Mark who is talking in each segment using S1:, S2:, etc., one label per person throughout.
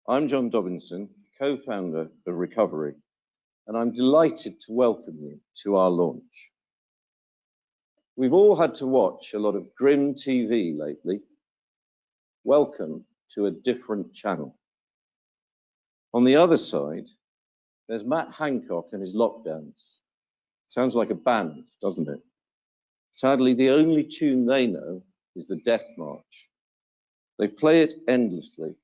S1: I'm John Dobinson, co-founder of Recovery, and I'm delighted to welcome you to our launch. We've all had to watch a lot of grim TV lately. Welcome to a different channel. On the other side, there's Matt Hancock and his lockdowns. Sounds like a band, doesn't it? Sadly, the only tune they know is the Death March. They play it endlessly,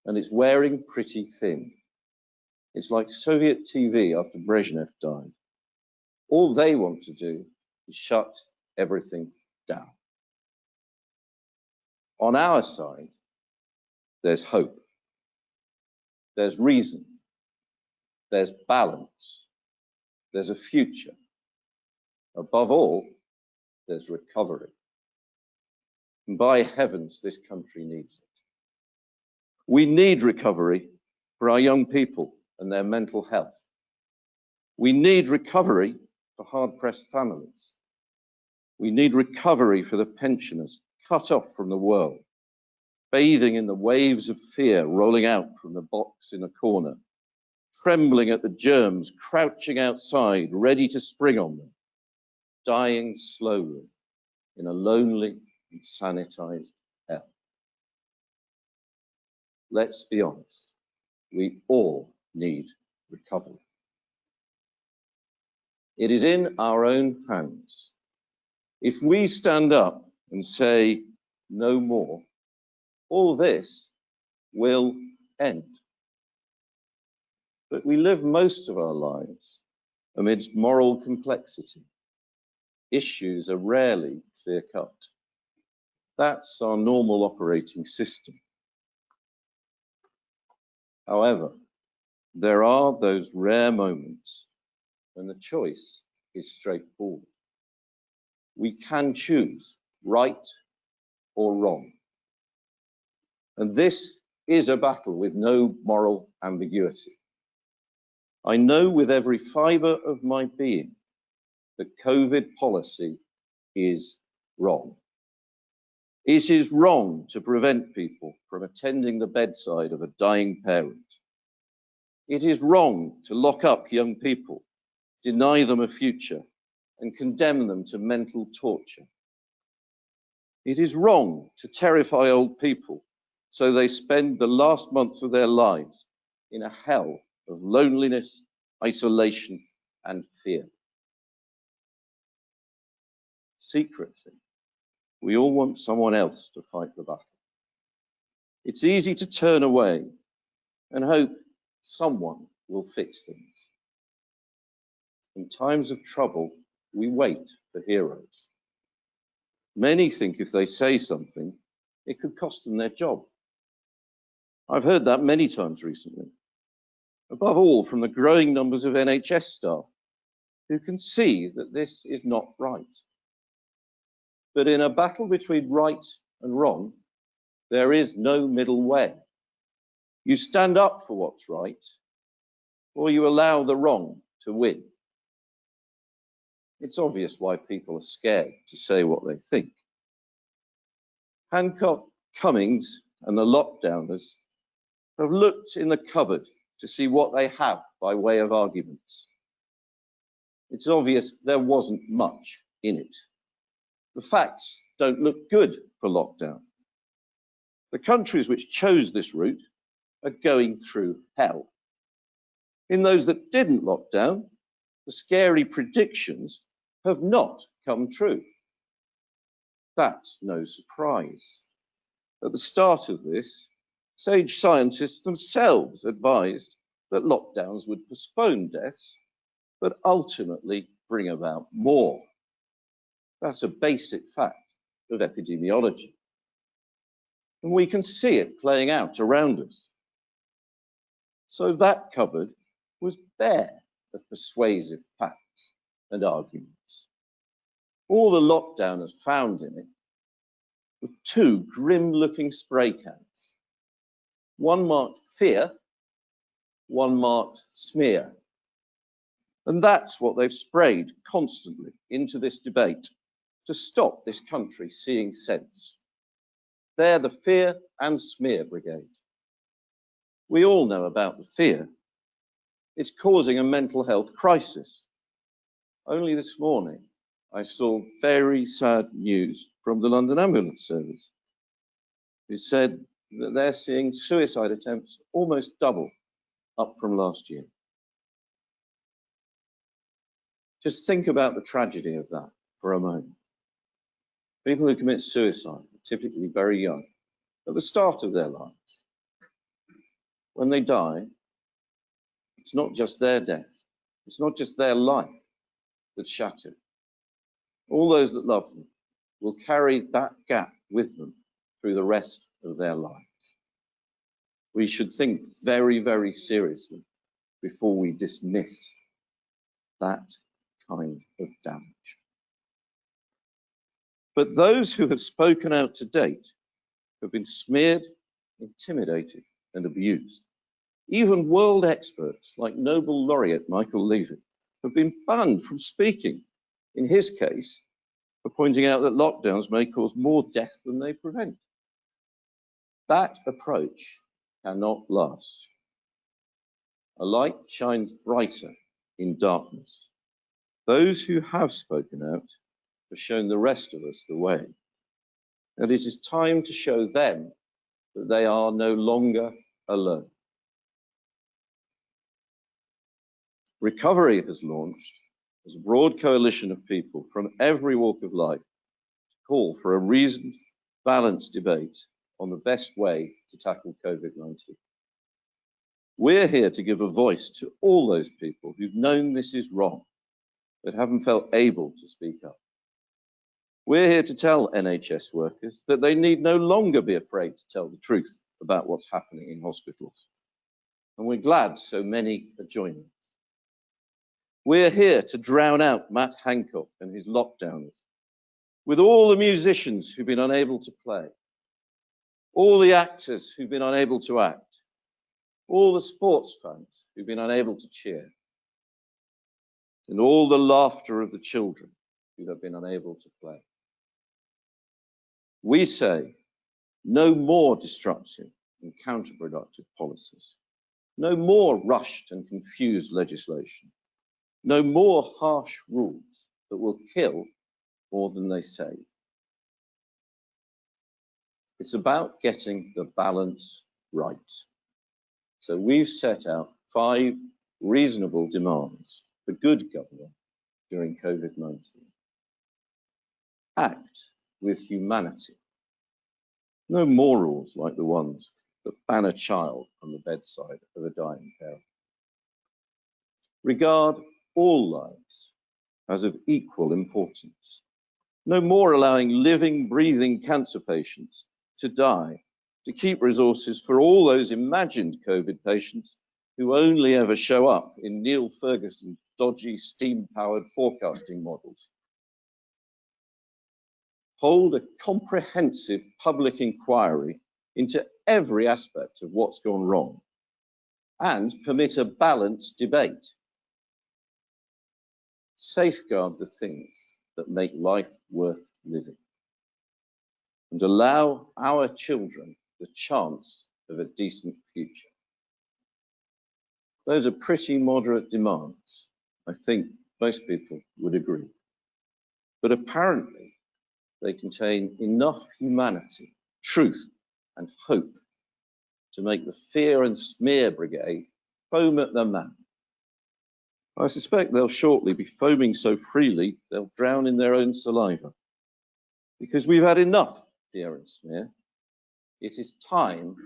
S1: and it's wearing pretty thin. It's like Soviet TV after Brezhnev died. All they want to do is shut everything down. On our side, there's hope. There's reason. There's balance. There's a future. Above all, there's recovery. And by heavens, this country needs it. We need recovery for our young people and their mental health. We need recovery for hard-pressed families. We need recovery for the pensioners cut off from the world, bathing in the waves of fear rolling out from the box in a corner, trembling at the germs crouching outside, ready to spring on them, dying slowly in a lonely and sanitized hell. Let's be honest, we all need recovery. It is in our own hands. If we stand up and say no more, all this will end. But we live most of our lives amidst moral complexity. Issues are rarely clear-cut. That's our normal operating system. However, there are those rare moments when the choice is straightforward. We can choose right or wrong. And this is a battle with no moral ambiguity. I know with every fiber of my being that COVID policy is wrong. It is wrong to prevent people from attending the bedside of a dying parent. It is wrong to lock up young people, deny them a future, and condemn them to mental torture. It is wrong to terrify old people so they spend the last months of their lives in a hell of loneliness, isolation, and fear. Secretly, we all want someone else to fight the battle. It's easy to turn away and hope someone will fix things. In times of trouble, we wait for heroes. Many think if they say something, it could cost them their job. I've heard that many times recently. Above all, from the growing numbers of NHS staff who can see that this is not right. But in a battle between right and wrong, there is no middle way. You stand up for what's right, or you allow the wrong to win. It's obvious why people are scared to say what they think. Hancock, Cummings, and the lockdowners have looked in the cupboard to see what they have by way of arguments. It's obvious there wasn't much in it. The facts don't look good for lockdown. The countries which chose this route are going through hell. In those that didn't lock down, the scary predictions have not come true. That's no surprise. At the start of this, sage scientists themselves advised that lockdowns would postpone deaths, but ultimately bring about more. That's a basic fact of epidemiology. And we can see it playing out around us. So that cupboard was bare of persuasive facts and arguments. All the lockdowners found in it were two grim-looking spray cans. One marked fear, one marked smear. And that's what they've sprayed constantly into this debate to stop this country seeing sense. They're the fear and smear brigade. We all know about the fear. It's causing a mental health crisis. Only this morning, I saw very sad news from the London Ambulance Service, who said that they're seeing suicide attempts almost double up from last year. Just think about the tragedy of that for a moment. People who commit suicide are typically very young, at the start of their lives. When they die, it's not just their death, it's not just their life that's shattered. All those that love them will carry that gap with them through the rest of their lives. We should think very, very seriously before we dismiss that kind of damage. But those who have spoken out to date have been smeared, intimidated, and abused. Even world experts like Nobel laureate Michael Levy have been banned from speaking, in his case, for pointing out that lockdowns may cause more death than they prevent. That approach cannot last. A light shines brighter in darkness. Those who have spoken out have shown the rest of us the way. And it is time to show them that they are no longer alone. Recovery has launched as a broad coalition of people from every walk of life to call for a reasoned, balanced debate on the best way to tackle COVID-19. We're here to give a voice to all those people who've known this is wrong, but haven't felt able to speak up. We're here to tell NHS workers that they need no longer be afraid to tell the truth about what's happening in hospitals. And we're glad so many are joining. We're here to drown out Matt Hancock and his lockdowners, with all the musicians who've been unable to play, all the actors who've been unable to act, all the sports fans who've been unable to cheer, and all the laughter of the children who have been unable to play. We say no more destructive and counterproductive policies, no more rushed and confused legislation, no more harsh rules that will kill more than they save. It's about getting the balance right. So we've set out 5 reasonable demands for good government during COVID-19. Act with humanity. No more rules like the ones that ban a child from the bedside of a dying parent. Regard all lives as of equal importance. No more allowing living, breathing cancer patients to die to keep resources for all those imagined COVID patients who only ever show up in Neil Ferguson's dodgy steam-powered forecasting models. Hold a comprehensive public inquiry into every aspect of what's gone wrong and permit a balanced debate. Safeguard the things that make life worth living and allow our children the chance of a decent future. Those are pretty moderate demands. I think most people would agree. But apparently, they contain enough humanity, truth, and hope to make the fear and smear brigade foam at the mouth. I suspect they'll shortly be foaming so freely they'll drown in their own saliva. Because we've had enough fear and smear. It is time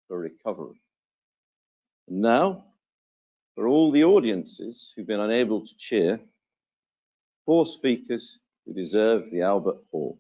S1: for recovery. And now, for all the audiences who've been unable to cheer, 4 speakers who deserve the Albert Hall.